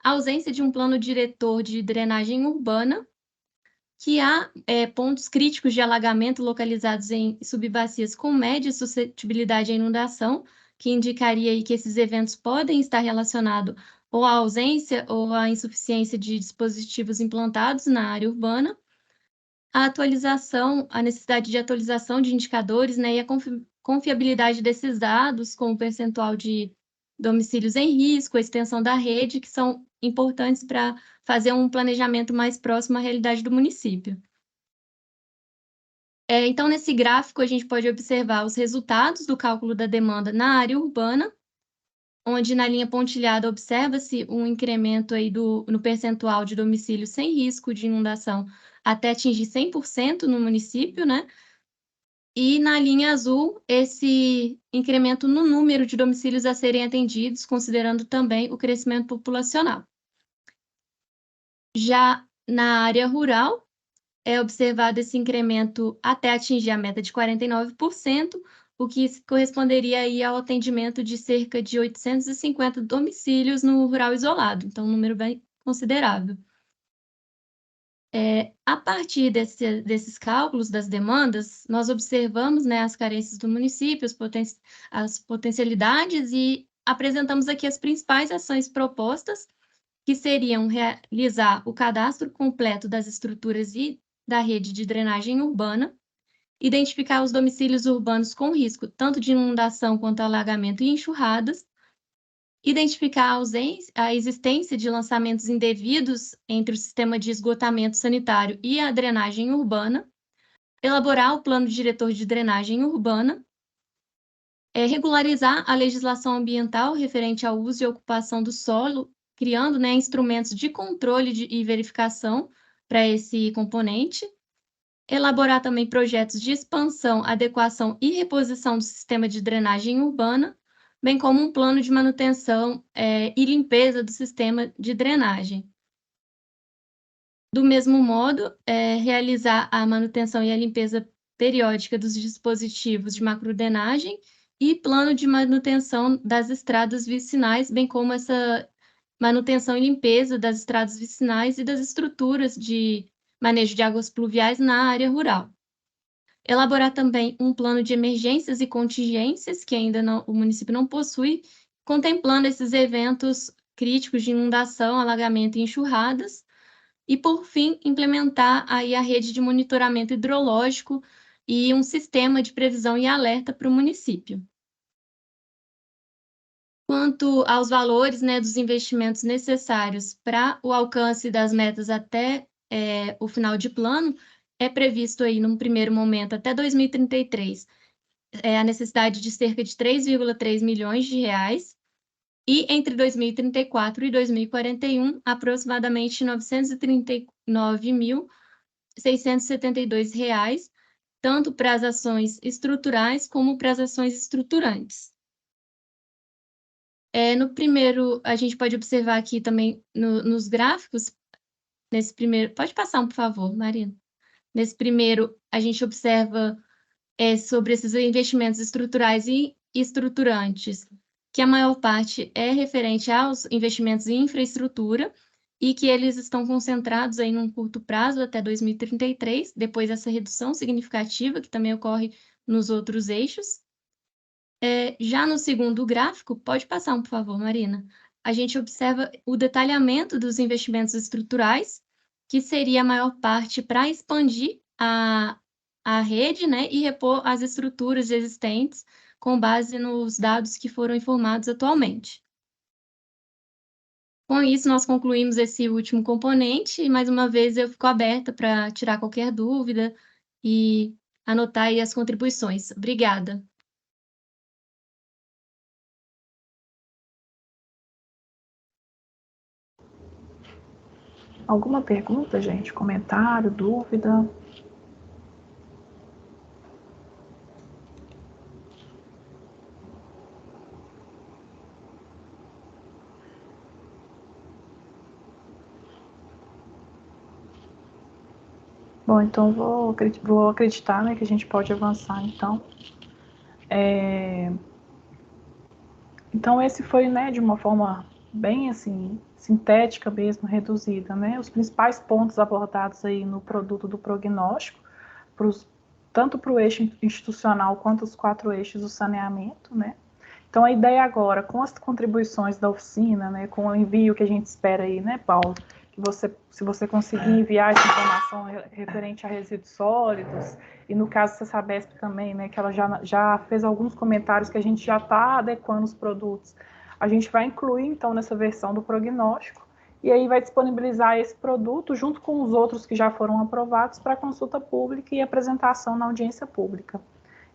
a ausência de um plano diretor de drenagem urbana, que há pontos críticos de alagamento localizados em subbacias com média suscetibilidade à inundação, que indicaria aí que esses eventos podem estar relacionados ou à ausência ou à insuficiência de dispositivos implantados na área urbana, a necessidade de atualização de indicadores, né, e a confiabilidade desses dados, com o percentual de domicílios em risco, a extensão da rede, que são importantes para fazer um planejamento mais próximo à realidade do município. Então, nesse gráfico, a gente pode observar os resultados do cálculo da demanda na área urbana, onde na linha pontilhada observa-se um incremento aí no percentual de domicílios sem risco de inundação até atingir 100% no município, né? E na linha azul, esse incremento no número de domicílios a serem atendidos, considerando também o crescimento populacional. Já na área rural, é observado esse incremento até atingir a meta de 49%, o que corresponderia aí ao atendimento de cerca de 850 domicílios no rural isolado, então um número bem considerável. A partir desses cálculos das demandas, nós observamos, né, as carências do município, as potencialidades e apresentamos aqui as principais ações propostas, que seriam realizar o cadastro completo das estruturas e da rede de drenagem urbana, identificar os domicílios urbanos com risco tanto de inundação quanto alagamento e enxurradas, identificar a existência de lançamentos indevidos entre o sistema de esgotamento sanitário e a drenagem urbana, elaborar o plano diretor de drenagem urbana, regularizar a legislação ambiental referente ao uso e ocupação do solo, criando, né, instrumentos de controle e verificação para esse componente, elaborar também projetos de expansão, adequação e reposição do sistema de drenagem urbana, bem como um plano de manutenção e limpeza do sistema de drenagem. Do mesmo modo, realizar a manutenção e a limpeza periódica dos dispositivos de macrodrenagem e plano de manutenção das estradas vicinais, bem como essa manutenção e limpeza das estradas vicinais e das estruturas de manejo de águas pluviais na área rural. Elaborar também um plano de emergências e contingências, que ainda o município não possui, contemplando esses eventos críticos de inundação, alagamento e enxurradas, e, por fim, implementar aí a rede de monitoramento hidrológico e um sistema de previsão e alerta para o município. Quanto aos valores, né, dos investimentos necessários para o alcance das metas até o final de plano, é previsto aí, num primeiro momento, até 2033, a necessidade de cerca de 3,3 milhões de reais, e entre 2034 e 2041, aproximadamente R$ 939.672, tanto para as ações estruturais como para as ações estruturantes. No primeiro, a gente pode observar aqui também nos gráficos, nesse primeiro... Pode passar, por favor, Marina. Nesse primeiro, a gente observa sobre esses investimentos estruturais e estruturantes, que a maior parte é referente aos investimentos em infraestrutura e que eles estão concentrados aí num curto prazo até 2033, depois dessa redução significativa que também ocorre nos outros eixos. Já no segundo gráfico, pode passar, por favor, Marina, a gente observa o detalhamento dos investimentos estruturais, que seria a maior parte para expandir a rede, né, e repor as estruturas existentes com base nos dados que foram informados atualmente. Com isso, nós concluímos esse último componente e, mais uma vez, eu fico aberta para tirar qualquer dúvida e anotar aí as contribuições. Obrigada. Alguma pergunta, gente? Comentário, dúvida? Bom, então vou acreditar, né, que a gente pode avançar, então. Então, esse foi, né, de uma forma bem, assim, sintética mesmo, reduzida, né, os principais pontos abordados aí no produto do prognóstico, tanto para o eixo institucional quanto os 4 eixos do saneamento, né. Então, a ideia agora, com as contribuições da oficina, né, com o envio que a gente espera aí, né, Paulo, que se você conseguir enviar essa informação referente a resíduos sólidos, e no caso da Sabesp também, né, que ela já fez alguns comentários que a gente já está adequando os produtos, a gente vai incluir, então, nessa versão do prognóstico, e aí vai disponibilizar esse produto junto com os outros que já foram aprovados para consulta pública e apresentação na audiência pública.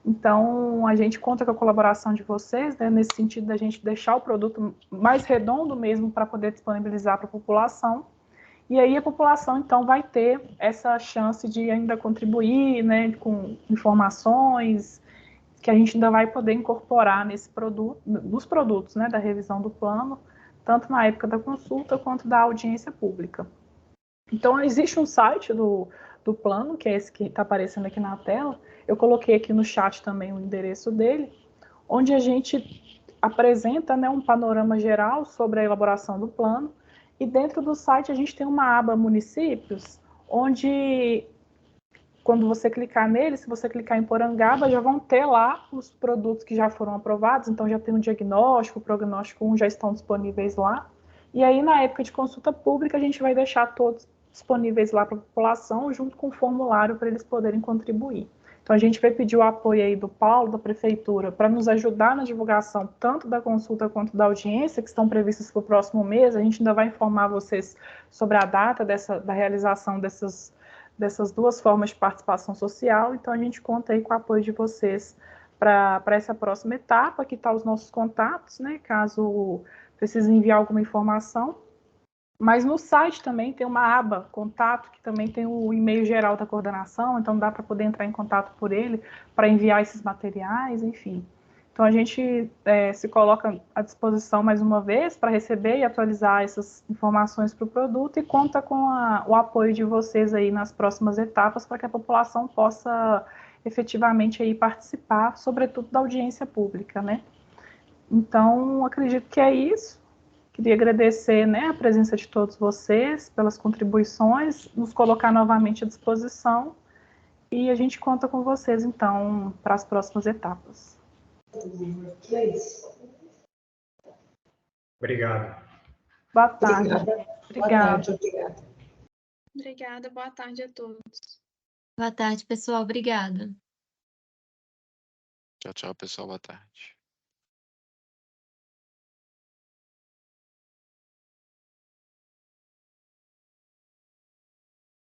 Então, a gente conta com a colaboração de vocês, né, nesse sentido da gente deixar o produto mais redondo mesmo para poder disponibilizar para a população. E aí a população, então, vai ter essa chance de ainda contribuir, né, com informações que a gente ainda vai poder incorporar nesse produto, nos produtos, né, da revisão do plano, tanto na época da consulta quanto da audiência pública. Então, existe um site do plano, que é esse que está aparecendo aqui na tela. Eu coloquei aqui no chat também o endereço dele, onde a gente apresenta, né, um panorama geral sobre a elaboração do plano, e dentro do site a gente tem uma aba municípios, onde, quando você clicar nele, se você clicar em Porangaba, já vão ter lá os produtos que já foram aprovados, então já tem o diagnóstico, o prognóstico 1 já estão disponíveis lá, e aí na época de consulta pública a gente vai deixar todos disponíveis lá para a população, junto com o formulário para eles poderem contribuir. Então, a gente vai pedir o apoio aí do Paulo, da Prefeitura, para nos ajudar na divulgação tanto da consulta quanto da audiência, que estão previstas para o próximo mês. A gente ainda vai informar vocês sobre a data da realização dessas 2 formas de participação social. Então, a gente conta aí com o apoio de vocês para essa próxima etapa. Aqui estão os nossos contatos, né, caso precise enviar alguma informação. Mas no site também tem uma aba, contato, que também tem o e-mail geral da coordenação, então dá para poder entrar em contato por ele, para enviar esses materiais, enfim. Então a gente se coloca à disposição mais uma vez para receber e atualizar essas informações para o produto, e conta com o apoio de vocês aí nas próximas etapas, para que a população possa efetivamente aí participar, sobretudo da audiência pública, né? Então, acredito que é isso. Queria agradecer, né, a presença de todos vocês, pelas contribuições, nos colocar novamente à disposição, e a gente conta com vocês, então, para as próximas etapas. Obrigado. Boa tarde. Obrigada. Obrigada, boa tarde a todos. Boa tarde, pessoal. Obrigada. Tchau, tchau, pessoal. Boa tarde.